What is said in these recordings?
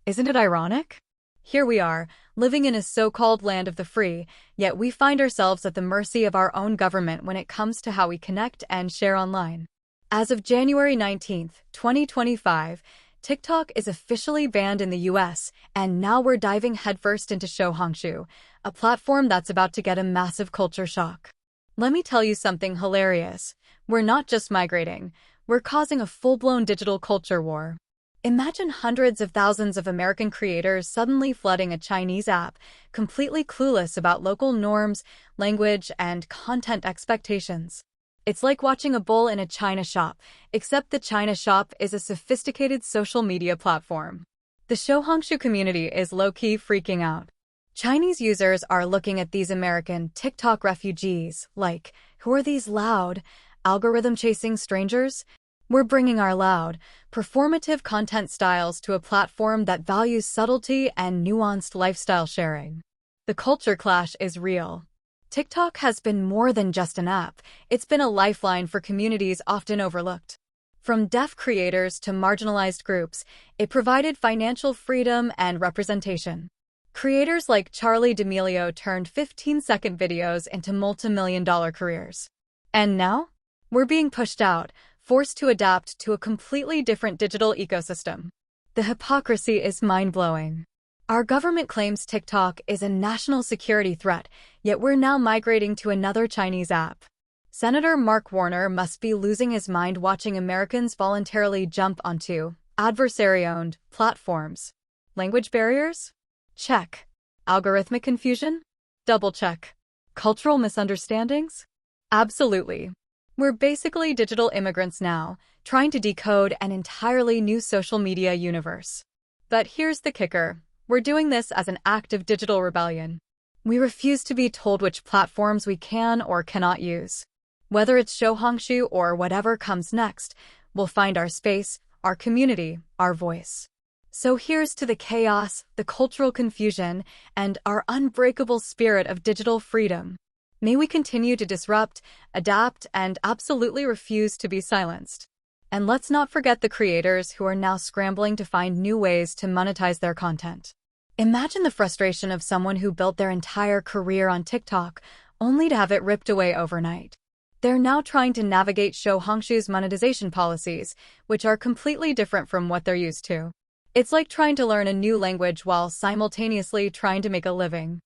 Isn't it ironic? Here we are, living in a so-called land of the free, yet we find ourselves at the mercy of our own government when it comes to how we connect and share online. As of January 19th, 2025, TikTok is officially banned in the US, and now we're diving headfirst into Xiaohongshu, a platform that's about to get a massive culture shock. Let me tell you something hilarious. We're not just migrating, we're causing a full-blown digital culture war. Imagine hundreds of thousands of American creators suddenly flooding a Chinese app, completely clueless about local norms, language, and content expectations. It's like watching a bull in a china shop, except the china shop is a sophisticated social media platform. The Xiaohongshu community is low-key freaking out. Chinese users are looking at these American TikTok refugees like, who are these loud, algorithm-chasing strangers? We're bringing our loud, performative content styles to a platform that values subtlety and nuanced lifestyle sharing. The culture clash is real. TikTok has been more than just an app, it's been a lifeline for communities often overlooked. From deaf creators to marginalized groups, it provided financial freedom and representation. Creators like Charlie D'Amelio turned 15-second videos into multi-million-dollar careers. And now? We're being pushed out, forced to adapt to a completely different digital ecosystem. The hypocrisy is mind-blowing. Our government claims TikTok is a national security threat, yet we're now migrating to another Chinese app. Senator Mark Warner must be losing his mind watching Americans voluntarily jump onto adversary-owned platforms. Language barriers? Check. Algorithmic confusion? Double check. Cultural misunderstandings? Absolutely. We're basically digital immigrants now, trying to decode an entirely new social media universe. But here's the kicker. We're doing this as an act of digital rebellion. We refuse to be told which platforms we can or cannot use. Whether it's Xiaohongshu or whatever comes next, we'll find our space, our community, our voice. So here's to the chaos, the cultural confusion, and our unbreakable spirit of digital freedom. May we continue to disrupt, adapt, and absolutely refuse to be silenced. And let's not forget the creators who are now scrambling to find new ways to monetize their content. Imagine the frustration of someone who built their entire career on TikTok, only to have it ripped away overnight. They're now trying to navigate Xiaohongshu's monetization policies, which are completely different from what they're used to. It's like trying to learn a new language while simultaneously trying to make a living.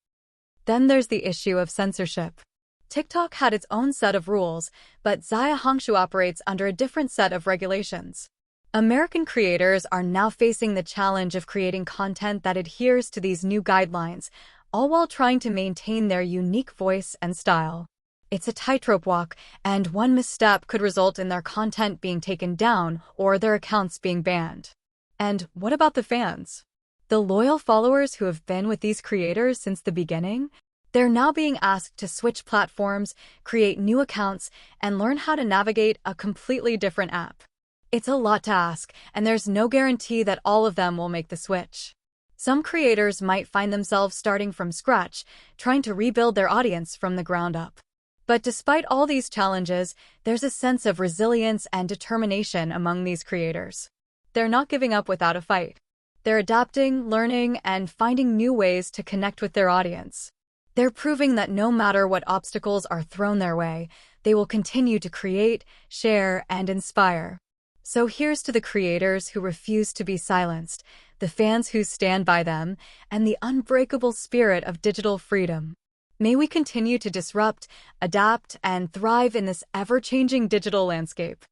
Then there's the issue of censorship. TikTok had its own set of rules, but Xiaohongshu operates under a different set of regulations. American creators are now facing the challenge of creating content that adheres to these new guidelines, all while trying to maintain their unique voice and style. It's a tightrope walk, and one misstep could result in their content being taken down or their accounts being banned. And what about the fans? The loyal followers who have been with these creators since the beginning? They're now being asked to switch platforms, create new accounts, and learn how to navigate a completely different app. It's a lot to ask, and there's no guarantee that all of them will make the switch. Some creators might find themselves starting from scratch, trying to rebuild their audience from the ground up. But despite all these challenges, there's a sense of resilience and determination among these creators. They're not giving up without a fight. They're adapting, learning, and finding new ways to connect with their audience. They're proving that no matter what obstacles are thrown their way, they will continue to create, share, and inspire. So here's to the creators who refuse to be silenced, the fans who stand by them, and the unbreakable spirit of digital freedom. May we continue to disrupt, adapt, and thrive in this ever-changing digital landscape.